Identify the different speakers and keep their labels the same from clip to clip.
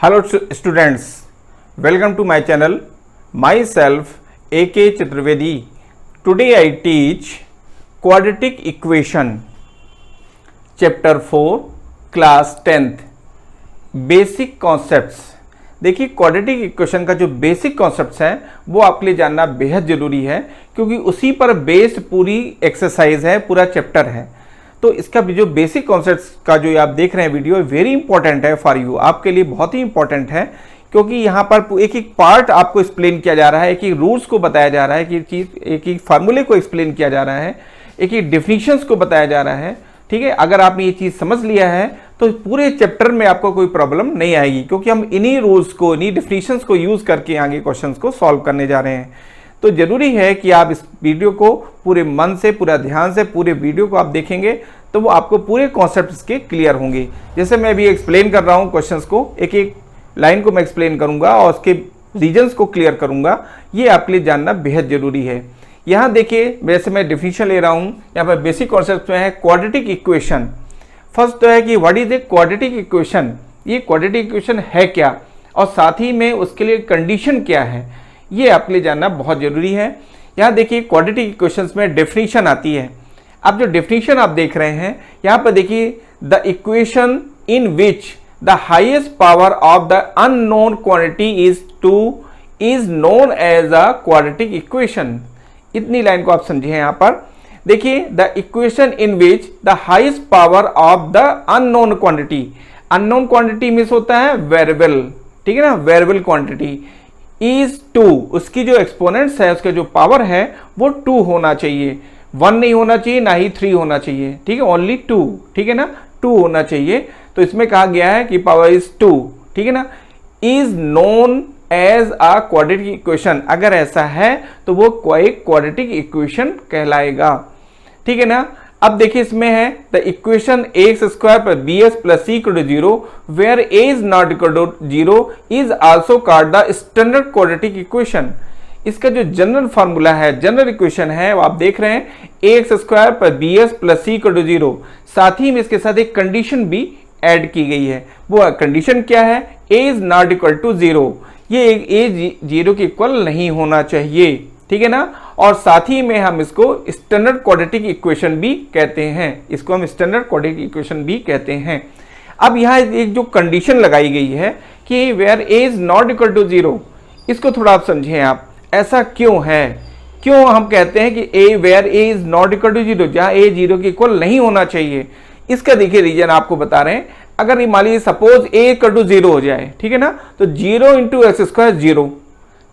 Speaker 1: Hello students, welcome to my channel. Myself A.K. Chaturvedi. Today I teach quadratic equation chapter 4 class 10th basic concepts. देखिए quadratic equation का जो basic concepts हैं वो आपके लिए जानना बेहद ज़रूरी है, क्योंकि उसी पर बेस्ड पूरी एक्सरसाइज है, पूरा चैप्टर है। तो इसका जो बेसिक कॉन्सेप्ट्स का जो आप देख रहे हैं वीडियो वेरी इंपॉर्टेंट है फॉर यू, आपके लिए बहुत ही इंपॉर्टेंट है, क्योंकि यहाँ पर एक एक पार्ट आपको एक्सप्लेन किया जा रहा है, एक एक रूल्स को बताया जा रहा है, एक एक फार्मूले को एक्सप्लेन किया जा रहा है, एक एक डिफिनीशंस को बताया जा रहा है। ठीक है, अगर आपने ये चीज़ समझ लिया है तो पूरे चैप्टर में आपको कोई प्रॉब्लम नहीं आएगी, क्योंकि हम इन्हीं रूल्स को, इन्हीं डिफिनीशंस को यूज़ करके आगे क्वेश्चंस को सॉल्व करने जा रहे हैं। तो जरूरी है कि आप इस वीडियो को पूरे मन से, पूरा ध्यान से पूरे वीडियो को आप देखेंगे तो वो आपको पूरे कॉन्सेप्ट्स के क्लियर होंगे। जैसे मैं अभी एक्सप्लेन कर रहा हूँ क्वेश्चंस को, एक एक लाइन को मैं एक्सप्लेन करूँगा और उसके रीजन्स को क्लियर करूँगा, ये आपके लिए जानना बेहद ज़रूरी है। यहाँ देखिए, वैसे मैं डिफिनीशन ले रहा हूँ, यहाँ पर बेसिक कॉन्सेप्ट में है क्वाड्रेटिक इक्वेशन। फर्स्ट तो है कि what is a quadratic equation, ये क्वाड्रेटिक इक्वेशन है क्या, और साथ ही में उसके लिए कंडीशन क्या है, ये आपके लिए जानना बहुत ज़रूरी है। यहाँ देखिए क्वाड्रेटिक इक्वेशंस में डेफिनेशन आती है। अब जो डेफिनेशन आप देख रहे हैं यहाँ पर देखिए, the equation in which the highest power of the unknown quantity is known as a quadratic equation. इतनी लाइन को आप समझिए। यहाँ पर देखिए, the equation in which the highest power of the unknown quantity, unknown quantity means होता है variable, ठीक है ना, वेरिएबल क्वांटिटी इज 2, उसकी जो एक्सपोनेंट्स है, उसका जो पावर है वो 2 होना चाहिए, 1 नहीं होना चाहिए, ना ही 3 होना चाहिए, ठीक है, ओनली 2, ठीक है ना, 2 होना चाहिए। तो इसमें कहा गया है कि पावर इज 2, ठीक है ना, is known as a quadratic equation. अगर ऐसा है तो वो एक क्वाड्रेटिक इक्वेशन कहलाएगा, ठीक है ना। अब देखिए इसमें है the equation ax square plus bs plus c equal to 0 where a is not equal to 0 is also called the standard quadratic equation. इसका जो जनरल फार्मूला है, जनरल इक्वेशन है, वो आप देख रहे हैं ax square plus bs plus c equal to 0। साथ ही में इसके साथ एक कंडीशन भी ऐड की गई है। वो कंडीशन क्या है, a is not equal to 0, ये a 0 के इक्वल नहीं होना चाहिए, ठीक है ना। और साथ ही में हम इसको स्टैंडर्ड क्वाड्रेटिक इक्वेशन भी कहते हैं, इसको हम स्टैंडर्ड क्वाड्रेटिक इक्वेशन भी कहते हैं। अब यहाँ एक जो कंडीशन लगाई गई है कि where a is not equal to 0, इसको थोड़ा आप समझें। आप ऐसा क्यों है, क्यों हम कहते हैं कि a where a is not equal to 0, जहाँ a 0 के इक्वल नहीं होना चाहिए, इसका देखिए रीजन आपको बता रहे हैं। अगर मान लीजिए सपोज a इक्वल टू 0 हो जाए, ठीक है ना, तो 0 इंटू एक्स स्क्वायर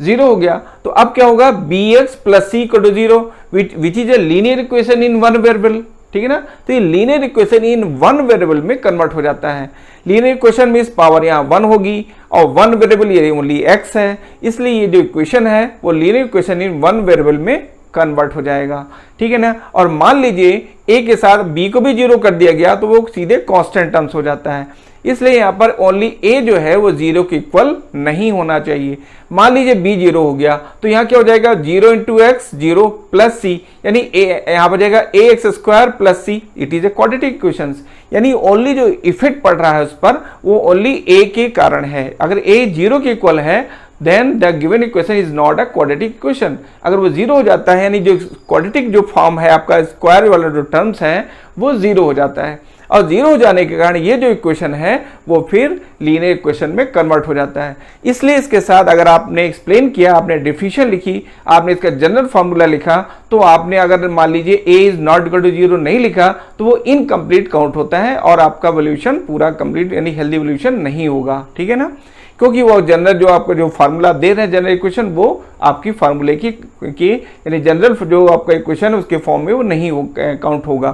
Speaker 1: 0 हो गया, तो अब क्या होगा, bx plus c equal to 0 which is a linear equation in one variable, ठीक है ना। तो ये linear equation in one variable में कन्वर्ट हो जाता है। लीनियर इक्वेशन में इस पावर यहाँ 1 होगी और वन वेरिएबल ये ओनली x है, इसलिए ये जो इक्वेशन है वो linear equation in one variable में कन्वर्ट हो जाएगा, ठीक है ना। और मान लीजिए a के साथ b को भी 0 कर दिया गया तो वो सीधे कांस्टेंट टर्म्स हो जाता है, इसलिए यहाँ पर ओनली a जो है वो 0 के इक्वल नहीं होना चाहिए। मान लीजिए b 0 हो गया तो यहाँ क्या हो जाएगा, 0 इंटू एक्स 0 प्लस सी, यानी यहाँ पर जाएगा a x square plus c, it is a quadratic equation. यानी ओनली जो इफेक्ट पड़ रहा है उस पर वो ओनली a के कारण है। अगर a 0 के इक्वल है then the given equation is not a quadratic equation. अगर वो 0 हो जाता है, यानी जो क्वाड्रेटिक जो फॉर्म है आपका, स्क्वायर वाला जो टर्म्स है वो 0 हो जाता है, और 0 हो जाने के कारण ये जो इक्वेशन है वो फिर लीनियर इक्वेशन में कन्वर्ट हो जाता है। इसलिए इसके साथ अगर आपने एक्सप्लेन किया, आपने डेफिनेशन लिखी, आपने इसका जनरल फार्मूला लिखा, तो आपने अगर मान लीजिए a is not equal to 0 नहीं लिखा तो वो इनकम्प्लीट काउंट होता है और आपका वैल्यूएशन पूरा कंप्लीट यानी हेल्दी वैल्यूएशन नहीं होगा, ठीक है ना, क्योंकि वो जनरल जो आपका जो फार्मूला दे रहे हैं जनरल इक्वेशन वो आपकी फार्मूले की यानी जनरल जो आपका इक्वेशन है उसके फॉर्म में वो नहीं काउंट होगा।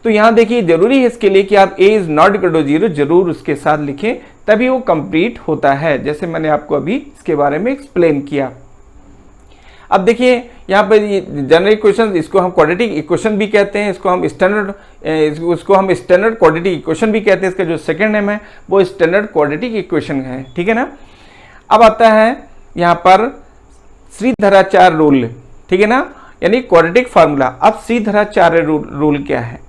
Speaker 1: तो यहाँ देखिए जरूरी है इसके लिए कि आप a is not equal to 0 जरूर उसके साथ लिखें, तभी वो कंप्लीट होता है, जैसे मैंने आपको अभी इसके बारे में एक्सप्लेन किया। अब देखिए यहाँ पर जनरल इक्वेशन, इसको हम क्वाड्रेटिक इक्वेशन भी कहते हैं, इसको हम स्टैंडर्ड क्वाड्रेटिक इक्वेशन भी कहते हैं। इसका जो सेकंड नेम है वो स्टैंडर्ड क्वाड्रेटिक इक्वेशन है, ठीक है ना। अब आता है यहाँ पर श्रीधराचार्य रूल, ठीक है ना, यानी क्वाड्रेटिक फार्मूला। अब श्रीधराचार्य रूल क्या है,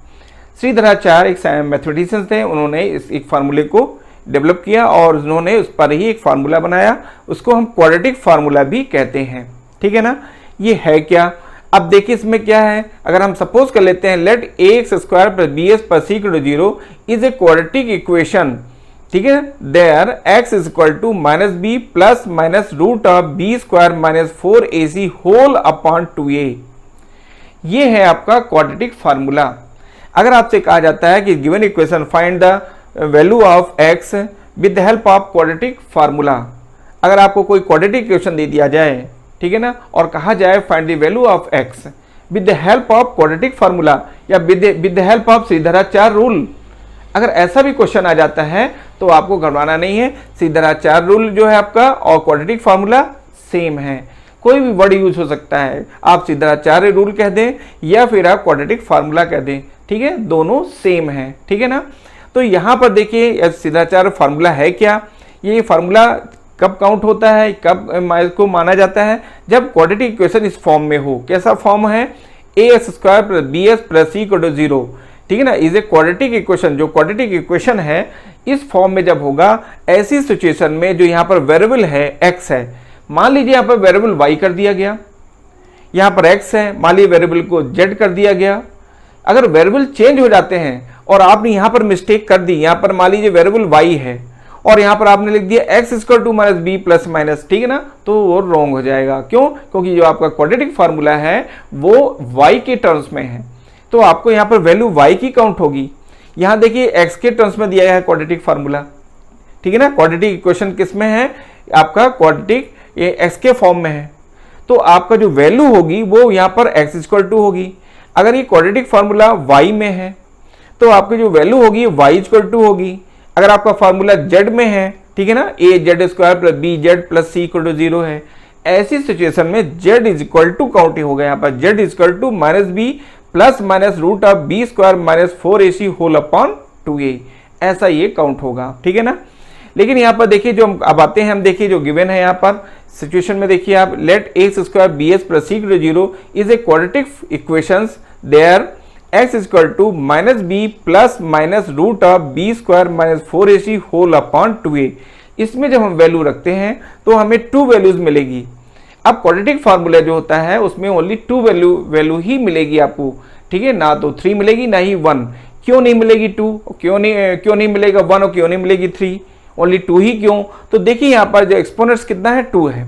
Speaker 1: श्रीधराचार्य एक मैथमेटिशियन थे, उन्होंने इस एक फार्मूले को डेवलप किया और उन्होंने उस पर ही एक फार्मूला बनाया, उसको हम क्वाड्रेटिक फार्मूला भी कहते हैं। ठीक है ना, ये है क्या। अब देखिए इसमें क्या है, अगर हम सपोज कर लेते हैं let ax square plus b x plus c equal to 0 is a quadratic equation. ठीक है, there x is equal to minus b plus minus root of b square minus 4ac whole upon 2a। ये है आपका quadratic formula. अगर आपसे कहा जाता है कि given equation find the value of x with the help of quadratic formula, अगर आपको कोई क्वाड्रेटिक इक्वेशन दे दिया जाए, ठीक है ना, और कहा जाए find the value of x with the help of quadratic formula या with the help of Sridharacharya rule, अगर ऐसा भी क्वेश्चन आ जाता है तो आपको घबराना नहीं है। सीधाचार रूल जो है आपका और क्वाड्रेटिक फार्मूला सेम है, कोई भी वर्ड यूज हो सकता है, आप सीधाचार्य रूल कह दें या फिर आप क्वाड्रेटिक फार्मूला कह दें, ठीक है, दोनों सेम है। ठीक है ना, तो यहाँ पर देखिए सीधाचार्य फार्मूला है क्या, ये फार्मूला कब काउंट होता है, कब इसको माना जाता है, जब क्वाड्रेटिक इक्वेशन इस फॉर्म में हो। कैसा फॉर्म है, ax square plus b x plus c equal to 0, ठीक है ना, इज ए क्वाड्रेटिक इक्वेशन। जो क्वाड्रेटिक इक्वेशन है इस फॉर्म में जब होगा, ऐसी सिचुएशन में जो यहाँ पर वेरिएबल है x है, मान लीजिए यहाँ पर वेरिएबल y कर दिया गया, यहाँ पर x है, मान लीजिए वेरिएबल को z कर दिया गया। अगर वेरिएबल चेंज हो जाते हैं और आपने यहाँ पर मिस्टेक कर दी, यहाँ पर मान लीजिए वेरिएबल y है और यहाँ पर आपने लिख दिया x equal to minus b plus minus, ठीक है ना, तो वो रॉन्ग हो जाएगा। क्यों, क्योंकि जो आपका क्वाड्रेटिक फार्मूला है वो y के टर्म्स में है, तो आपको यहाँ पर वैल्यू y की काउंट होगी। यहाँ देखिए x के टर्म्स में दिया है क्वाड्रेटिक फार्मूला, ठीक है ना, क्वाड्रेटिक इक्वेशन किस में है, आपका क्वाड्रेटिक ये x के फॉर्म में है, तो आपका जो वैल्यू होगी वो यहाँ पर x इक्वल टू होगी। अगर ये क्वाड्रेटिक फार्मूला y में है तो आपकी जो वैल्यू होगी y इक्वल टू होगी। अगर आपका फार्मूला z में है, ठीक है ना, a z square plus b z plus c equal to 0 है, ऐसी सिचुएशन में z is equal to count होगा, यहाँ पर z is equal to minus b plus minus root of b square minus 4ac whole upon 2a, ऐसा ये count होगा। ठीक है ना, लेकिन यहाँ पर देखिए जो अब आते हैं हम, देखिए जो गिवन है यहाँ पर सिचुएशन में, देखिए आप let x square b x plus c equal to 0 is a quadratic equations there x equal to minus b plus minus root of b square minus 4ac whole upon 2a। इसमें जब हम value रखते हैं तो हमें 2 values मिलेगी। अब quadratic formula जो होता है उसमें ओनली 2 वैल्यू ही मिलेगी आपको, ठीक है, ना तो 3 मिलेगी ना ही 1। क्यों नहीं मिलेगी 2, क्यों नहीं मिलेगा 1 और क्यों नहीं मिलेगी 3, ओनली 2 ही क्यों। तो देखिए यहाँ पर जो एक्सपोनेंट्स कितना है, 2 है,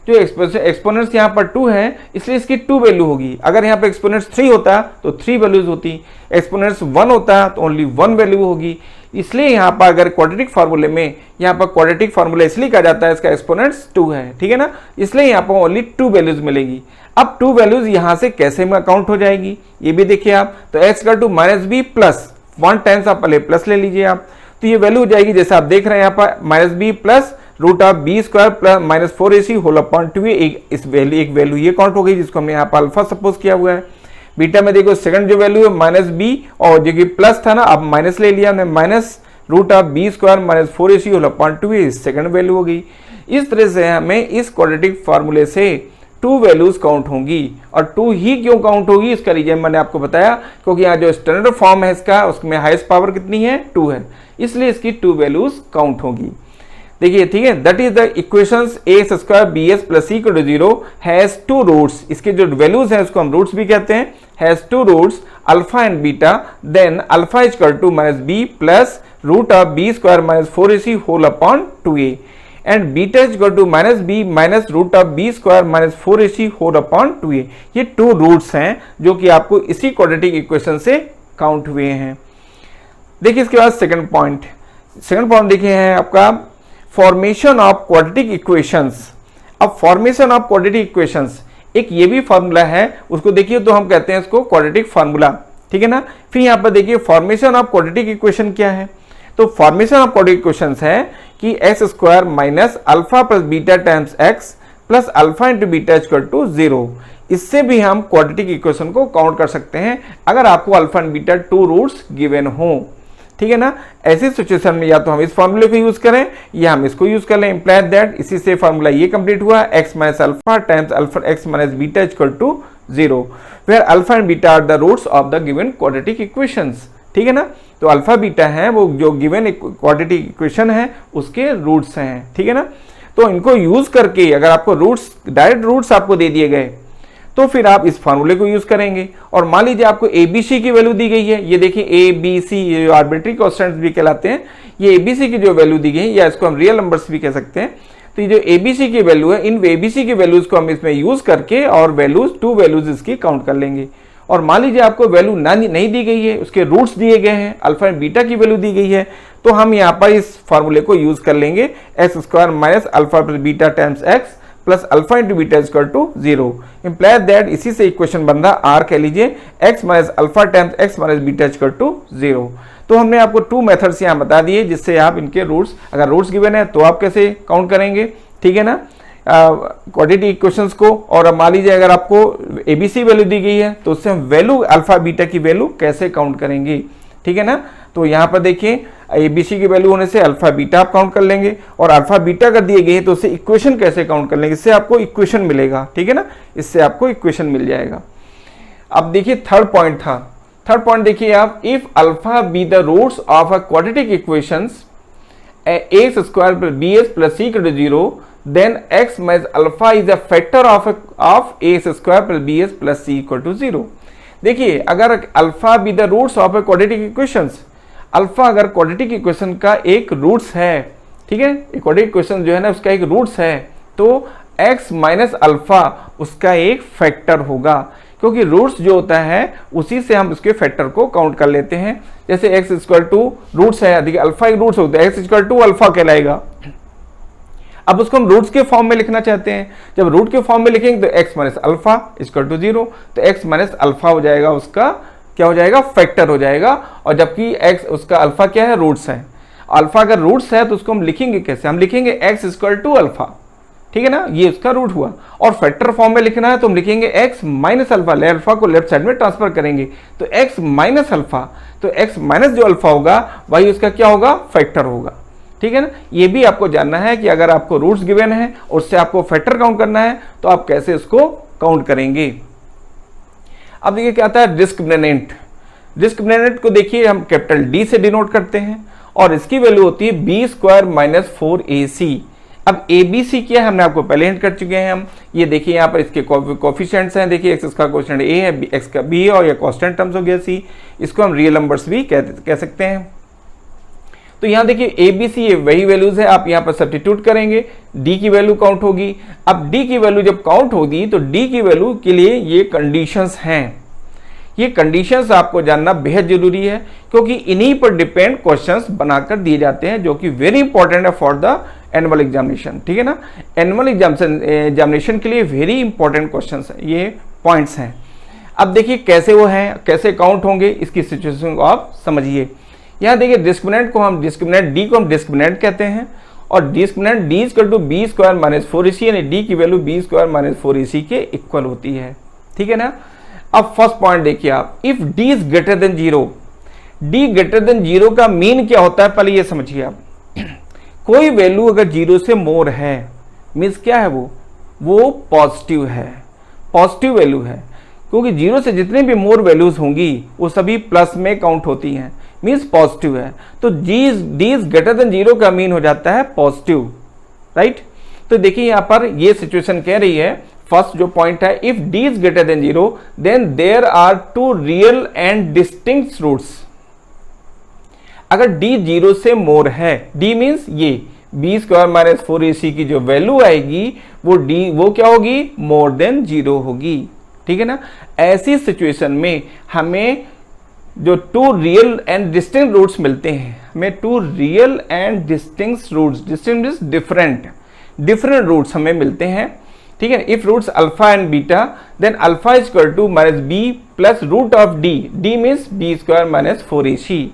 Speaker 1: जो एक्सपोनेंट्स यहाँ पर 2 है इसलिए इसकी 2 वैल्यू होगी। अगर यहाँ पर एक्सपोनेंट्स 3 होता तो 3 वैल्यूज होती, एक्सपोनेंट्स 1 होता तो ओनली 1 वैल्यू होगी। इसलिए यहाँ पर अगर क्वाड्रेटिक फार्मूले में, यहाँ पर क्वाड्रेटिक फार्मूला इसलिए कहा जाता है इसका एक्सपोनेंट्स 2 है, ठीक है ना, इसलिए यहाँ पर ओनली 2 वैल्यूज मिलेगी। अब 2 वैल्यूज यहाँ से कैसे में काउंट हो जाएगी ये भी देखिए आप, तो x का to minus b plus 1 times आप पहले प्लस ले लीजिए आप, तो ये वैल्यू हो जाएगी जैसे आप देख रहे हैं यहाँ पर minus b plus root of b square plus minus 4ac whole upon 2a। एक वैल्यू ये काउंट हो गई जिसको हमने यहाँ पर अल्फा सपोज किया हुआ है। बीटा में देखो सेकंड जो वैल्यू है माइनस बी, और जो कि प्लस था ना अब माइनस ले लिया हमने, minus root of b square minus 4ac whole upon 2a second value हो गई। इस तरह से हमें इस क्वाड्रेटिक फार्मूले से 2 वैल्यूज काउंट होंगी। और 2 ही क्यों काउंट होगी इसका रीजन मैंने आपको बताया, क्योंकि यहाँ जो स्टैंडर्ड फॉर्म है इसका उसमें हाईएस्ट पावर कितनी है, 2 है, इसलिए इसकी 2 वैल्यूज काउंट होगी। देखिए ठीक है, that is the equations x square b x plus c equal to 0 has 2 roots. इसके जो वैल्यूज हैं उसको हम रूट्स भी कहते हैं, has 2 roots alpha and beta, then alpha is equal to minus b plus root of b square minus 4ac whole upon 2a and beta is equal to minus b minus root of b square minus 4ac whole upon 2a। ये 2 roots हैं जो कि आपको इसी quadratic equation से count हुए हैं। देखिए इसके बाद सेकंड पॉइंट देखिए है आपका फॉर्मेशन ऑफ क्वाड्रेटिक इक्वेशंस। अब फॉर्मेशन ऑफ क्वाड्रेटिक इक्वेशंस एक ये भी फार्मूला है, उसको देखिए तो हम कहते हैं इसको क्वाड्रेटिक फार्मूला, ठीक है ना। फिर यहाँ पर देखिए फॉर्मेशन ऑफ क्वाड्रेटिक इक्वेशन क्या है, तो फॉर्मेशन ऑफ क्वाड्रेटिक इक्वेशंस है कि x square minus alpha plus beta times x plus alpha into beta equal to 0। इससे भी हम क्वाड्रेटिक इक्वेशन को काउंट कर सकते हैं अगर आपको alpha and beta 2 roots given हो, ठीक है ना। ऐसी सिचुएशन में या तो हम इस फॉर्मूले को यूज करें या हम इसको यूज कर लें, इंप्लाइड दैट। इसी से फॉर्मूला ये कंप्लीट हुआ, x minus alpha times alpha x minus beta equal to 0 where alpha and beta are the roots of the given quadratic equations, ठीक है ना। तो अल्फा बीटा है वो जो गिवन क्वाड्रेटिक इक्वेशन है उसके रूट्स हैं, ठीक है ना। तो इनको यूज करके अगर आपको रूट्स, डायरेक्ट रूट्स आपको दे दिए गए तो फिर आप इस फार्मूले को यूज करेंगे। और मान लीजिए आपको एबीसी की वैल्यू दी गई है, ये देखिए ए बी सी, ये आर्बिट्री कांस्टेंट्स भी कहलाते हैं, ये एबीसी की जो वैल्यू दी गई है या इसको हम रियल नंबर्स भी कह सकते हैं। तो ये जो एबीसी की वैल्यू है, इन एबीसी की वैल्यूज को हम इसमें यूज करके और वैल्यूज, टू वैल्यूज इसकी काउंट कर लेंगे। और मान लीजिए आपको वैल्यू नहीं दी गई है, उसके रूट्स दिए गए हैं, अल्फा एंड बीटा की वैल्यू दी गई है, तो हम यहाँ पर इस फार्मूले को यूज कर लेंगे, x square minus alpha plus beta times x plus alpha into beta equal to 0। Imply that इसी से इक्वेशन बन रहा आर कह लीजिए x minus alpha times x minus beta equal to 0। तो हमने आपको टू मेथड्स यहाँ बता दिए जिससे आप इनके रूट्स, अगर रूट्स गिवन है तो आप कैसे काउंट करेंगे, ठीक है ना, क्वाड्रेटिक इक्वेशंस को। और अब मान लीजिए अगर आपको एबीसी वैल्यू दी गई है तो उससे हम वैल्यू अल्फा बीटा की वैल्यू कैसे काउंट करेंगे, ठीक है ना। तो यहाँ पर देखिए एबीसी की वैल्यू होने से अल्फा बीटा आप काउंट कर लेंगे, और अल्फा बीटा अगर दिए गए तो उससे इक्वेशन कैसे काउंट कर लेंगे, इससे आपको इक्वेशन मिलेगा, ठीक है ना, इससे आपको इक्वेशन मिल जाएगा। अब देखिए थर्ड पॉइंट था, थर्ड पॉइंट देखिए आप, if alpha be the roots of a quadratic equations x square plus b x plus c equal to 0 then x minus alpha is a factor of ax square plus bs plus c equal to 0। देखिए अगर alpha be the roots of a quadratic equations, alpha अगर quadratic equation का एक roots है, ठीक है, quadratic equation जो है ना उसका एक रूट्स है, तो x माइनस अल्फा उसका एक फैक्टर होगा, क्योंकि रूट्स जो होता है उसी से हम उसके फैक्टर को काउंट कर लेते हैं। जैसे x इक्वल टू रूट्स है, देखिए अल्फा एक रूट्स होता है, x इक्वल टू अल्फा कहलाएगा। अब उसको हम रूट्स के फॉर्म में लिखना चाहते हैं, जब रूट के फॉर्म में लिखेंगे तो x minus alpha equal to 0, तो x माइनस अल्फा हो जाएगा, उसका क्या हो जाएगा, फैक्टर हो जाएगा। और जबकि x उसका अल्फा क्या है, रूट्स है। अल्फा अगर रूट्स है तो उसको हम लिखेंगे कैसे, हम लिखेंगे x इक्वल टू अल्फा, ठीक है ना, ये उसका रूट हुआ। और फैक्टर फॉर्म में लिखना है तो हम लिखेंगे x माइनस अल्फा, अल्फा को लेफ्ट साइड में ट्रांसफर करेंगे तो x माइनस अल्फा, तो x माइनस जो अल्फा होगा वही उसका क्या होगा, फैक्टर होगा, ठीक है ना। ये भी आपको जानना है कि अगर आपको रूट्स गिवन है उससे आपको फैक्टर काउंट करना है तो आप कैसे इसको काउंट करेंगे। अब देखिए क्या आता है डिस्क्रिमिनेंट। डिस्क्रिमिनेंट को देखिए हम कैपिटल डी से डिनोट करते हैं और इसकी वैल्यू होती है बी स्क्वायर माइनस 4ac। अब ए बी सी क्या है हमने आपको पहले हिंट कर चुके हैं हम, ये देखिए यहाँ पर इसके कोफिशिएंट्स हैं, देखिए एक्स का कोफिशिएंट ए है, एक्स का बी है और ये कांस्टेंट टर्म्स हो गया सी, इसको हम रियल नंबर्स भी कह सकते हैं। तो यहाँ देखिए ए बी सी ये वही वैल्यूज है, आप यहाँ पर सब्स्टिट्यूट करेंगे, डी की वैल्यू काउंट होगी। अब डी की वैल्यू जब काउंट होगी तो डी की वैल्यू के लिए ये कंडीशंस हैं, ये कंडीशंस आपको जानना बेहद जरूरी है, क्योंकि इन्हीं पर डिपेंड क्वेश्चंस बनाकर दिए जाते हैं जो कि वेरी इंपॉर्टेंट है फॉर द एनुअल एग्जामिनेशन, ठीक है ना। एनुअल एग्जामिनेशन के लिए वेरी इंपॉर्टेंट क्वेश्चंस है, ये पॉइंट्स हैं। अब देखिए कैसे वो हैं, कैसे काउंट होंगे, इसकी सिचुएशन को आप समझिए। यहाँ देखिए डिस्क्रिमिनेंट को हम डिस्क्रिमिनेंट डी को हम डिस्क्रिमिनेंट कहते हैं, और discriminant d equal to b square minus 4ac, यानी डी की value B square minus 4ac के इक्वल होती है, ठीक है ना। अब फर्स्ट पॉइंट देखिए आप, if d is greater than 0, D greater than 0 का मीन क्या होता है पहले ये समझिए आप। कोई वैल्यू अगर 0 से मोर है मीन्स क्या है, वो पॉजिटिव है, पॉजिटिव वैल्यू है, क्योंकि 0 से जितने भी मोर वैल्यूज होंगी वो सभी प्लस में काउंट होती हैं, मीन्स पॉजिटिव है। तो डी इज ग्रेटर देन 0 का मीन हो जाता है पॉजिटिव, राइट। तो देखिए यहाँ पर ये सिचुएशन कह रही है, फर्स्ट जो पॉइंट है, if d is greater than 0 then there are two real and distinct roots. अगर डी 0 से मोर है, डी मीन्स ये बी स्क्वायर माइनस 4ac की जो वैल्यू आएगी वो क्या होगी, मोर देन 0 होगी, ठीक है ना। ऐसी सिचुएशन में हमें जो two real and distinct roots मिलते हैं, हमें two real and distinct roots, distinct means different roots हमें मिलते हैं, ठीक है। If roots alpha and beta then alpha is equal to minus b plus root of d, d means b square minus 4ac,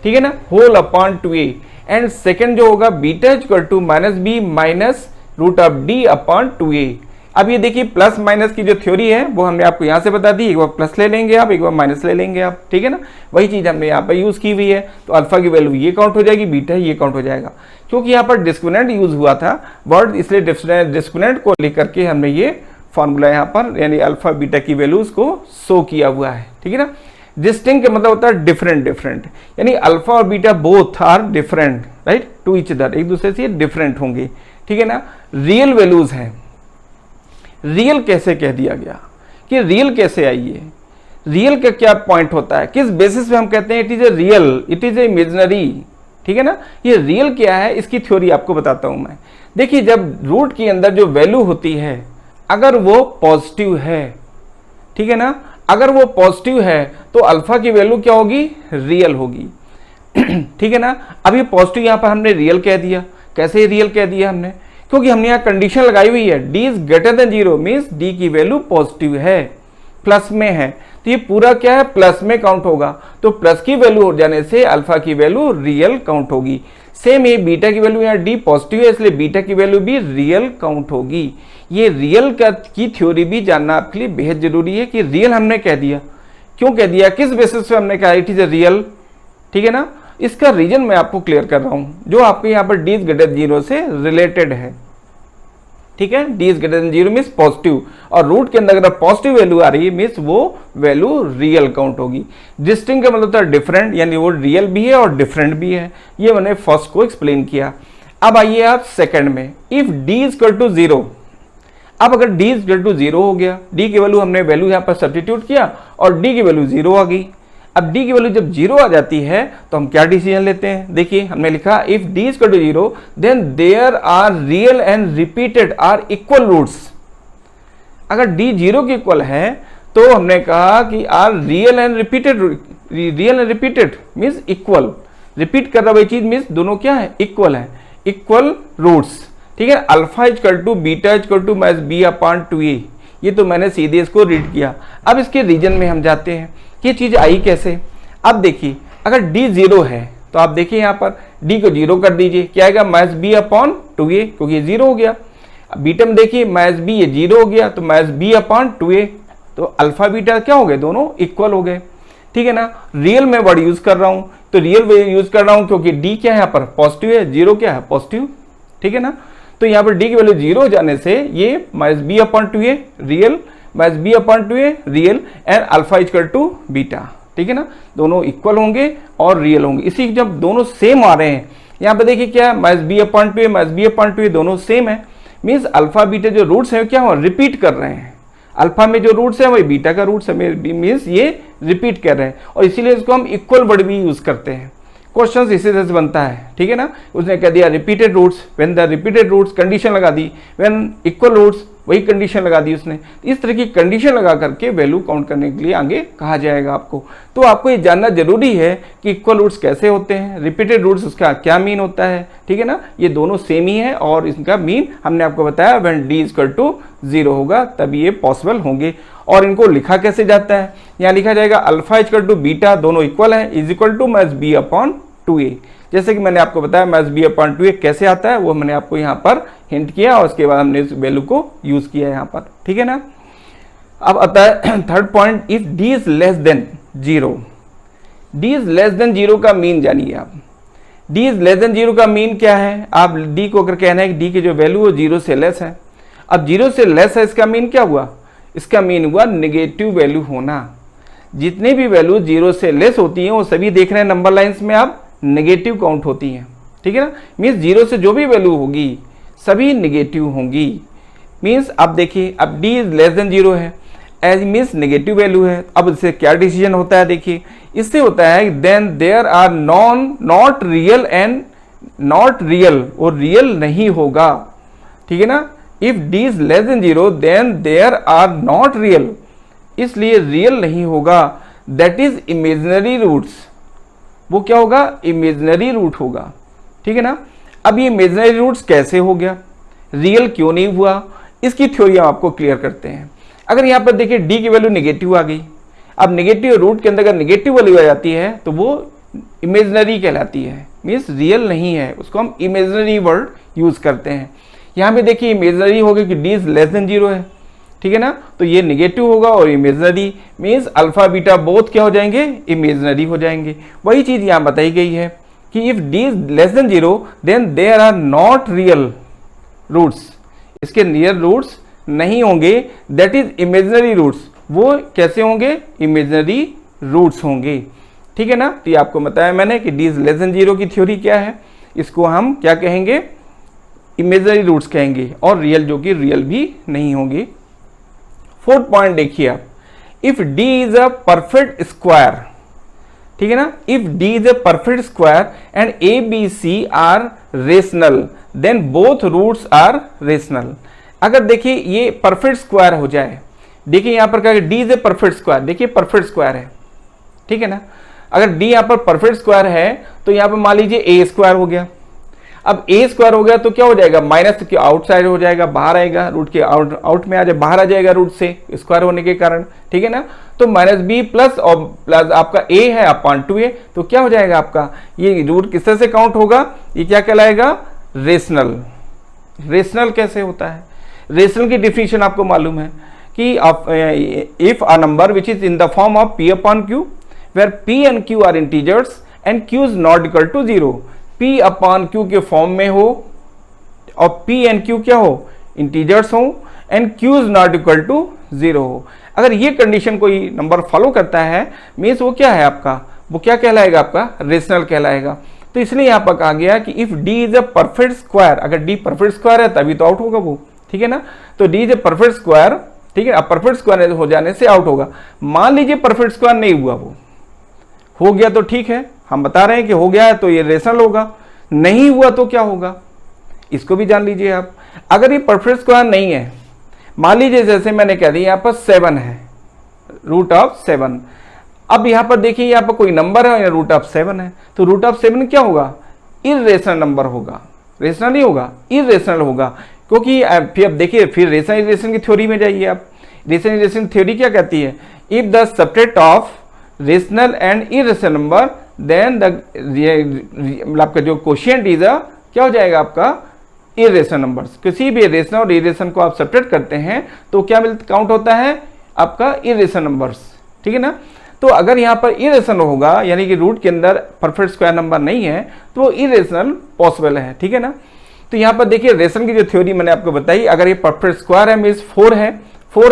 Speaker 1: ठीक है ना, whole upon 2a। And second जो होगा beta is equal to minus b minus root of d upon 2a। अब ये देखिए plus minus की जो थ्योरी है वो हमने आपको यहाँ से बता दी, एक बार प्लस ले लेंगे आप, एक बार माइनस ले लेंगे आप, ठीक है ना, वही चीज हमने यहाँ पर यूज की हुई है। तो अल्फा की वैल्यू ये काउंट हो जाएगी, बीटा ये काउंट हो जाएगा, क्योंकि यहाँ पर डिस्क्रिमिनेंट यूज हुआ था वर्ड, इसलिए डिस्क्रिमिनेंट को लेकर के हमने ये फॉर्मूला यहाँ पर यानी अल्फा बीटा की वैल्यूज को शो किया हुआ है, ठीक है ना। डिस्टिंक्ट का मतलब होता है डिफरेंट डिफरेंट, यानी अल्फा और beta both are different right to each other, एक दूसरे से डिफरेंट होंगे, ठीक है ना। रियल वैल्यूज हैं, रियल कैसे कह दिया गया कि रियल कैसे आई है, रियल का क्या पॉइंट होता है, किस बेसिस पे हम कहते हैं it is a real, it is A imaginary, ठीक है ना। ये रियल क्या है इसकी थ्योरी आपको बताता हूं मैं। देखिए जब रूट के अंदर जो वैल्यू होती है अगर वो पॉजिटिव है, ठीक है ना, अगर वो पॉजिटिव है तो अल्फा की वैल्यू क्या होगी, रियल होगी, ठीक है ना। अब ये पॉजिटिव यहां पर हमने रियल कह दिया, कैसे रियल कह दिया हमने, क्योंकि हमने यहाँ कंडीशन लगाई हुई है d is greater than 0 means d की वैल्यू पॉजिटिव है, प्लस में है, तो ये पूरा क्या है प्लस में काउंट होगा, तो प्लस की वैल्यू हो जाने से अल्फा की वैल्यू रियल काउंट होगी। सेम ये बीटा की वैल्यू यहाँ d पॉजिटिव है इसलिए बीटा की वैल्यू भी रियल काउंट होगी। ये रियल की थ्योरी भी जानना आपके लिए बेहद जरूरी है कि रियल हमने कह दिया, क्यों कह दिया, किस बेसिस पे हमने कहा इट इज ए रियल, ठीक है ना। इसका रीजन मैं आपको क्लियर कर रहा हूं जो आपके यहाँ पर d इज ग्रेटर देन 0 से रिलेटेड है, ठीक है। d is greater than 0 means positive, और रूट के अंदर अगर पॉजिटिव वैल्यू आ रही है मीन्स वो वैल्यू रियल काउंट होगी। डिस्टिंक्ट का मतलब था डिफरेंट, यानी वो रियल भी है और डिफरेंट भी है, ये मैंने फर्स्ट को एक्सप्लेन किया। अब आइए आप सेकंड में, if d is equal to 0, अब अगर d इज इक्वल टू 0 हो गया, d की वैल्यू हमने वैल्यू यहाँ पर सब्स्टिट्यूट किया और d की वैल्यू 0 आ गई। अब d की वैल्यू जब 0 आ जाती है तो हम क्या डिसीजन लेते हैं, देखिए हमने लिखा if d is equal to 0 then there are real and repeated are equal roots. अगर d 0 के इक्वल है तो हमने कहा कि are real and repeated, real and repeated means equal, repeat कर रहा हुआ चीज मीन्स दोनों क्या है इक्वल है, इक्वल रूट्स, ठीक है। Alpha equal to beta equal to minus b upon 2a, ये तो मैंने सीधे इसको रीड किया। अब इसके रीजन में हम जाते हैं, ये चीज आई कैसे। अब देखिए अगर d 0 है तो आप देखिए यहाँ पर d को 0 कर दीजिए, क्या आएगा माइनस बी अपॉन 2a, क्योंकि ये 0 हो गया। अब बीटा में देखिए माइनस बी, ये 0 हो गया तो माइनस बी अपॉन 2a, तो अल्फा बीटा क्या हो गए, दोनों इक्वल हो गए, ठीक है ना। रियल में वर्ड यूज कर रहा हूं तो रियल यूज कर रहा हूं क्योंकि d क्या है यहाँ पर पॉजिटिव है, 0 क्या है पॉजिटिव, ठीक है ना। तो यहाँ पर d की वैल्यू 0 हो जाने से ये minus b upon 2a real, minus b upon 2a real and alpha equal to beta, ठीक है ना, दोनों इक्वल होंगे और रियल होंगे। इसी जब दोनों सेम आ रहे हैं, यहाँ पे देखिए क्या है minus b upon 2a minus b upon 2a दोनों सेम है, मीन्स अल्फा बीटा जो रूट्स हैं क्या हो रिपीट कर रहे हैं, अल्फा में जो रूट्स है वही बीटा का रूट्स है, मीन्स ये रिपीट कर रहे हैं और इसीलिए इसको हम इक्वल वर्ड भी यूज करते हैं। क्वेश्चन इसी तरह से बनता है, ठीक है ना। उसने कह दिया repeated roots, when the repeated roots condition लगा दी, व्हेन इक्वल रूट्स वही कंडीशन लगा दी उसने। इस तरह की कंडीशन लगा करके वैल्यू काउंट करने के लिए आगे कहा जाएगा आपको। तो आपको ये जानना जरूरी है कि इक्वल रूट्स कैसे होते हैं, रिपीटेड रूट्स उसका क्या मीन होता है, ठीक है ना। ये दोनों सेम ही है और इसका मीन हमने आपको बताया व्हेन d इक्वल टू 0 होगा तभी ये पॉसिबल होंगे। और इनको लिखा कैसे जाता है, यहाँ लिखा जाएगा अल्फा इक्वल टू बीटा दोनों इक्वल है is equal to minus b upon 2a, जैसे कि मैंने आपको बताया माइनस बी अपॉन 2a कैसे आता है वो मैंने आपको यहाँ पर हिंट किया और उसके बाद हमने इस वैल्यू को यूज किया यहाँ पर, ठीक है ना। अब आता है third point, if d is less than 0, d is less than 0 का मीन जानिए आप। d इज लेस देन 0 का मीन क्या है, आप d को अगर कहना है कि d की जो वैल्यू वो 0 से लेस है, अब 0 से लेस है इसका मीन क्या हुआ, इसका मीन हुआ नेगेटिव वैल्यू होना। जितनी भी वैल्यू 0 से लेस होती हैं वो सभी देख रहे हैं नंबर लाइंस में आप नेगेटिव काउंट होती हैं, ठीक है ना। मीन्स 0 से जो भी वैल्यू होगी सभी नेगेटिव होंगी। मीन्स अब देखिए अब d इज लेस देन 0 है, एज मीन्स नेगेटिव वैल्यू है। अब इससे क्या डिसीजन होता है, देखिए इससे होता है then there are not real and not real, और रियल नहीं होगा, ठीक है ना। If d is less than 0 then there are not real, इसलिए रियल नहीं होगा, दैट इज इमेजिनरी रूट्स, वो क्या होगा इमेजिनरी रूट होगा, ठीक है ना। अब ये इमेजिनरी रूट्स कैसे हो गया, रियल क्यों नहीं हुआ, इसकी थ्योरी हम आपको क्लियर करते हैं। अगर यहाँ पर देखिए d की वैल्यू नेगेटिव आ गई, अब नेगेटिव रूट के अंदर अगर नेगेटिव वैल्यू आ जाती है तो वो इमेजिनरी कहलाती है, मीन्स रियल नहीं है, उसको हम इमेजिनरी वर्ड यूज करते हैं। यहाँ पे देखिए इमेजिनरी हो गया कि d इज लेस देन 0 है, ठीक है ना, तो ये नेगेटिव होगा और imaginary means alpha beta both क्या हो जाएंगे इमेजिनरी हो जाएंगे। वही चीज यहाँ बताई गई है कि if d is less than 0 then there are not real roots, इसके नियर रूट्स नहीं होंगे, दैट इज इमेजिनरी रूट्स, वो कैसे होंगे इमेजिनरी रूट्स होंगे, ठीक है ना। तो ये आपको बताया मैंने कि डी इज लेस देन 0 की थ्योरी क्या है, इसको हम क्या कहेंगे, इमेजिनरी रूट्स कहेंगे, और रियल जो कि रियल भी नहीं होंगे। फोर्थ पॉइंट देखिए आप, if d is a perfect square, ठीक है ना, if d is a perfect square and a b c are rational then both roots are rational. अगर देखिए ये परफेक्ट स्क्वायर हो जाए, देखिए यहां पर क्या है, D is a perfect square, देखिए परफेक्ट स्क्वायर है, ठीक है ना। अगर डी यहां पर परफेक्ट स्क्वायर है तो यहां पर मान लीजिए ए स्क्वायर हो गया। अब ए स्क्वायर हो गया तो क्या हो जाएगा, माइनस के आउटसाइड हो जाएगा, बाहर आएगा, रूट के आउट में आ जाए, बाहर आ जाएगा रूट से स्क्वायर होने के कारण, ठीक है ना। तो माइनस बी प्लस और प्लस आपका ए है अपॉन 2a, तो क्या हो जाएगा आपका, ये रूट किस तरह से काउंट होगा, ये क्या कहलाएगा, रेशनल। रेशनल कैसे होता है, रेशनल की डिफिनेशन आपको मालूम है कि if a number which is in the form of p upon q where p and q are integers and q is not equal to 0, p upon q के form में हो और p एंड q क्या हो, integers हो, and q is not equal to 0 हो। अगर ये कंडीशन कोई नंबर फॉलो करता है मीन्स वो क्या है आपका, वो क्या कहलाएगा आपका, रेशनल कहलाएगा। तो इसलिए यहां पर कहा गया कि if d is a perfect square, अगर d परफेक्ट स्क्वायर है तभी तो आउट होगा वो, ठीक है ना। तो d is a perfect square, ठीक है, अब परफेक्ट स्क्वायर हो जाने से आउट होगा। मान लीजिए परफेक्ट स्क्वायर नहीं हुआ, वो हो गया तो ठीक है, हम बता रहे हैं कि हो गया है तो ये रेशनल होगा, नहीं हुआ तो क्या होगा, इसको भी जान लीजिए आप। अगर ये परफेक्ट स्क्वायर नहीं है, मान लीजिए जैसे मैंने कह दिया यहाँ पर 7 है, रूट ऑफ 7, अब यहाँ पर देखिए यहाँ पर कोई नंबर है, रूट ऑफ 7 है, तो रूट ऑफ 7 क्या होगा, इर्रेशनल नंबर होगा, रेशनल नहीं होगा, इर्रेशनल होगा। क्योंकि फिर अब देखिए, फिर रेशनलाइजेशन की थ्योरी में जाइए आप। रेशनलाइजेशन थ्योरी क्या कहती है, if the subset of rational and irrational number then the आपका जो कोशिएंट इज क्या हो जाएगा आपका, इर्रेशनल नंबर्स। किसी भी रेशनल और इर्रेशनल को आप सब्ट्रैक्ट करते हैं तो क्या काउंट होता है आपका, इर्रेशनल नंबर्स, ठीक है ना। तो अगर यहाँ पर इरेशनल होगा, यानी कि रूट के अंदर परफेक्ट स्क्वायर नंबर नहीं है, तो वो इरेशनल पॉसिबल है, ठीक है ना। तो यहाँ पर देखिए रेशनल की जो थ्योरी मैंने आपको बताई, अगर ये परफेक्ट स्क्वायर है मीन्स 4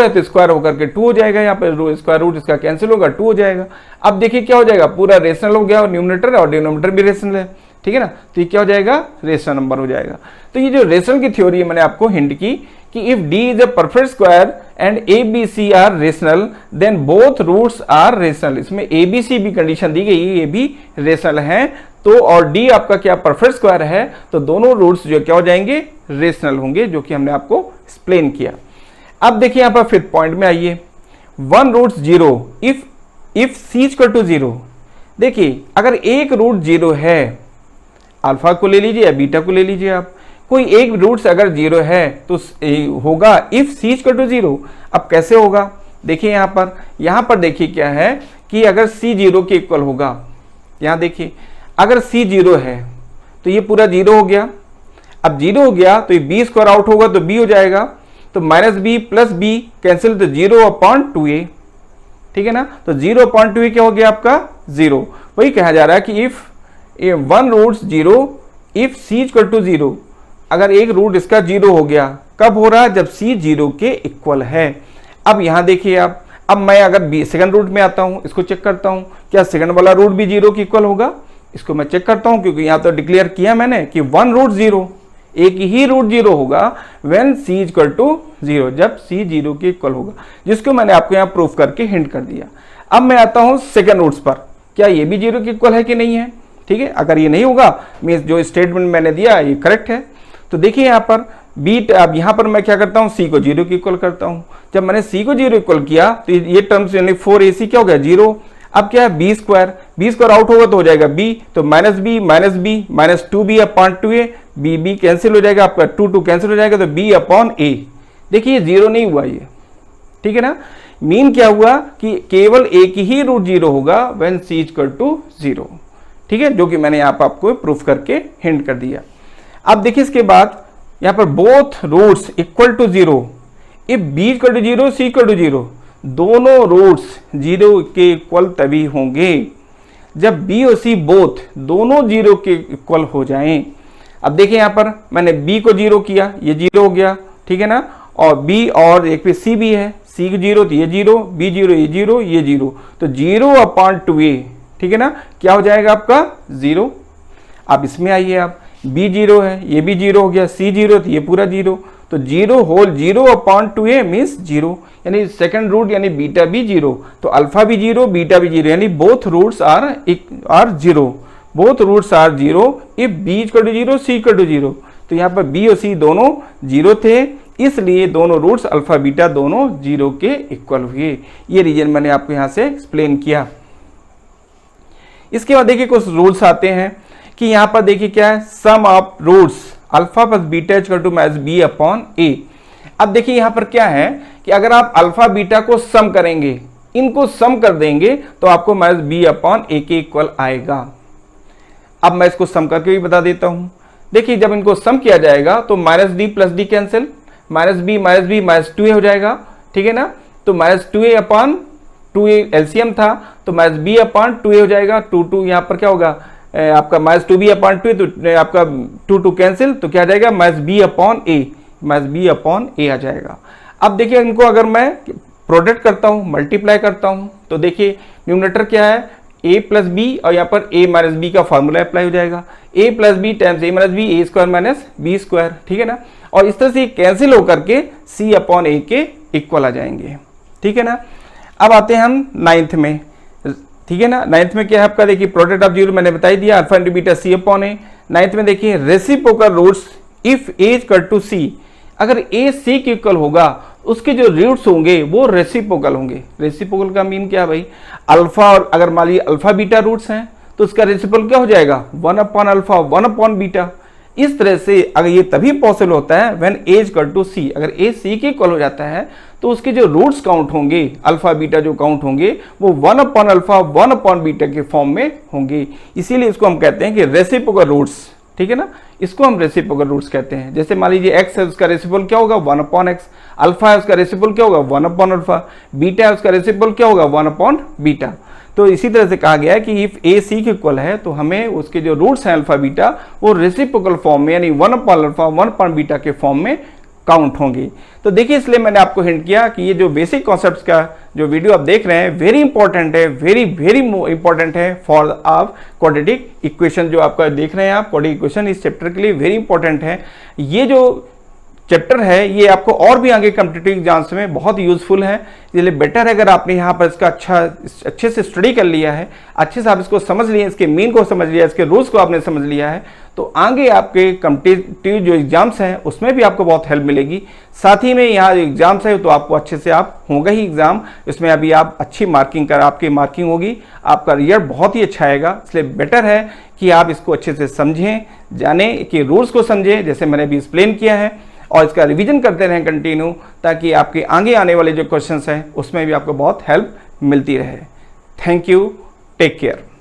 Speaker 1: है तो स्क्वायर होकर के 2 हो जाएगा, यहाँ पर स्क्वायर रूट इसका कैंसिल होगा, 2 हो जाएगा। अब देखिए क्या हो जाएगा, पूरा रेशनल हो गया और न्यूमरेटर और डिनोमिनेटर भी रेशनल है, ठीक है ना। तो ये क्या हो जाएगा, रेशनल नंबर हो जाएगा। तो ये जो रेशनल की थ्योरी है मैंने आपको हिंट की कि if d is a perfect square and a b c are rational then both roots are rational. इसमें a b c भी कंडीशन दी गई, ये भी रेशनल है। तो और d आपका क्या परफेक्ट स्क्वायर है, तो दोनों रूट्स जो क्या हो जाएंगे, रेशनल होंगे, जो कि हमने आपको एक्सप्लेन किया। अब देखिए यहाँ पर फिर पॉइंट में आइए, 1 roots 0 if c equal to 0। देखिए अगर एक रूट 0 है, अल्फा को ले लीजिए या बीटा को ले लीजिए आप, कोई एक रूट्स अगर 0 है तो होगा इफ c इक्वल टू 0। अब कैसे होगा, देखिए यहाँ पर देखिए क्या है कि अगर c 0 के इक्वल होगा, यहाँ देखिए अगर c 0 है तो ये पूरा 0 हो गया। अब 0 हो गया तो ये b स्क्वायर आउट होगा तो b हो जाएगा, तो minus b plus b cancel, तो 0/2a, ठीक है ना। तो 0/2a क्या हो गया आपका, 0। वही कहा जा रहा है कि if 1 roots 0 if c equal to 0, अगर एक रूट इसका 0 हो गया, कब हो रहा है, जब c 0 के इक्वल है। अब यहां देखिए आप, अब मैं अगर सेकंड रूट में आता हूं, इसको चेक करता हूं, क्या सेकंड वाला रूट भी 0 के इक्वल होगा, इसको मैं चेक करता हूं, क्योंकि यहां तो डिक्लेयर किया मैंने कि 1 रूट 0, एक ही रूट 0 होगा व्हेन c इक्वल टू 0, जब c 0 के इक्वल होगा, जिसको मैंने आपको यहां प्रूफ करके हिंट कर दिया। अब मैं आता हूं सेकंड रूट्स पर, क्या ये भी 0 के इक्वल है कि नहीं है, ठीक है। अगर ये नहीं होगा मीन्स जो स्टेटमेंट मैंने दिया ये करेक्ट है। तो देखिए यहाँ पर बीट, अब यहाँ पर मैं क्या करता हूँ, c को 0 के इक्वल करता हूँ। जब मैंने c को 0 इक्वल किया तो ये टर्म्स यानी 4ac क्या हो गया, 0। अब क्या है, b स्क्वायर आउट होगा तो हो जाएगा b, तो -b minus 2b/2a, b cancel हो जाएगा आपका, 2 कैंसिल हो जाएगा, तो b/a। देखिए 0 नहीं हुआ ये, ठीक है ना। मीन क्या हुआ कि केवल एक ही रूट 0 होगा व्हेन c इक्वल टू 0, ठीक है, जो कि मैंने यहाँ पर आपको प्रूफ करके हिंट कर दिया। अब देखिए इसके बाद यहाँ पर both roots equal to 0 if b equal to 0 c equal to 0, दोनों रूट्स 0 के इक्वल तभी होंगे जब b और c बोथ दोनों 0 के इक्वल हो जाएं। अब देखिए यहाँ पर मैंने b को 0 किया, ये 0 हो गया, ठीक है ना, और b और एक पे c भी है, सी 0 तो ये 0, बी 0 ये 0 ये 0, तो 0/2a, ठीक है ना, क्या हो जाएगा आपका 0। अब इसमें आइए आप, b 0 है, ये भी 0 हो गया, c 0 तो ये पूरा 0, तो 0/2a मीन्स 0, यानी सेकंड रूट यानी बीटा भी 0, तो अल्फा भी 0 बीटा भी 0, यानी both roots are 0, both roots are 0 if b = 0 c = 0। तो यहाँ पर b और c दोनों 0 थे, इसलिए दोनों रूट्स अल्फा बीटा दोनों 0 के इक्वल हुए। ये रीजन मैंने आपको यहाँ से एक्सप्लेन किया। इसके बाद देखिए कुछ रूल्स आते हैं कि यहाँ पर देखिए क्या है, sum of roots alpha plus beta = b/a। अब देखिए यहाँ पर क्या है कि अगर आप अल्फा बीटा को सम करेंगे, इनको सम कर देंगे तो आपको -b/a के इक्वल आएगा। अब मैं इसको सम करके भी बता देता हूं। देखिए जब इनको सम किया जाएगा तो -d + d cancel, -b -2a हो जाएगा, ठीक है ना, तो -2a/2a एलसीएम था तो -b/2a हो जाएगा, 2 यहाँ पर क्या होगा आपका -2b/2a, तो आपका 2 कैंसिल, तो क्या आ जाएगा -b/a आ जाएगा। अब देखिए इनको अगर मैं प्रोडक्ट करता हूं, मल्टीप्लाई करता हूं, तो देखिए न्यूमरेटर क्या है a + b, और यहाँ पर a - b का फॉर्मूला अप्लाई हो जाएगा, a + b times a - b a² - b², ठीक है ना, और इस तरह से कैंसिल होकर के c/a के इक्वल आ जाएंगे, ठीक है ना। अब आते हैं हम 9th में, ठीक है ना। 9th में क्या है आपका, देखिए प्रोडक्ट ऑफ 0 मैंने बता ही दिया, अल्फा × बीटा c/a। 9th में देखिए reciprocal roots if a = c, अगर a c के इक्वल होगा उसके जो रूट्स होंगे वो रेसिप्रोकल होंगे। रेसिप्रोकल का मीन क्या है भाई, अल्फा, और अगर मान लीजिए अल्फा बीटा रूट्स हैं तो उसका रेसिप्रोकल क्या हो जाएगा 1/α 1/β। इस तरह से अगर ये तभी पॉसिबल होता है व्हेन a = c, अगर a c के इक्वल हो जाता है तो उसके जो रूट्स काउंट होंगे अल्फा बीटा जो काउंट होंगे वो 1/α 1/β के फॉर्म में होंगे। इसीलिए इसको हम कहते हैं कि रेसिप्रोकल रूट्स, ठीक है ना, इसको हम रेसिप्रोकल रूट्स कहते हैं। जैसे मान लीजिए x है, उसका रेसिप्रोकल क्या होगा 1/x, अल्फा है उसका रेसिप्रोकल क्या होगा 1/α, बीटा है उसका रेसिप्रोकल क्या होगा 1/β। तो इसी तरह से कहा गया है कि इफ a c के इक्वल है तो हमें उसके जो रूट्स हैं अल्फा बीटा वो रेसिप्रोकल फॉर्म में यानी 1/α 1/β के फॉर्म में काउंट होंगे। तो देखिए इसलिए मैंने आपको हिंट किया कि ये जो बेसिक कॉन्सेप्ट्स का जो वीडियो आप देख रहे हैं वेरी इंपॉर्टेंट है, वेरी इंपॉर्टेंट है फॉर आप क्वाड्रेटिक इक्वेशन जो आपका देख रहे हैं आप, क्वाड्रेटिक इक्वेशन इस चैप्टर के लिए वेरी इंपॉर्टेंट है। ये जो चैप्टर है ये आपको और भी आगे कॉम्पिटिटिव एग्जाम्स में बहुत यूजफुल है, इसलिए बेटर है अगर आपने यहाँ पर इसका अच्छे से स्टडी कर लिया है, अच्छे से आप इसको समझ लिए, इसके मीन को समझ लिया, इसके रूल्स को आपने समझ लिया है, तो आगे आपके कॉम्पिटिटिव जो एग्जाम्स हैं उसमें भी आपको बहुत हेल्प मिलेगी। साथ ही में यहाँ एग्जाम्स है तो आपको अच्छे से आप होगा ही एग्जाम, इसमें अभी आप अच्छी मार्किंग कर, आपकी मार्किंग होगी, आपका रिजल्ट बहुत ही अच्छा आएगा। इसलिए बेटर है कि आप इसको अच्छे से समझें, जाने कि रूल्स को समझें जैसे मैंने अभी एक्सप्लेन किया है, और इसका रिवीजन करते रहें कंटिन्यू, ताकि आपके आगे आने वाले जो क्वेश्चंस हैं उसमें भी आपको बहुत हेल्प मिलती रहे। Thank you, take care.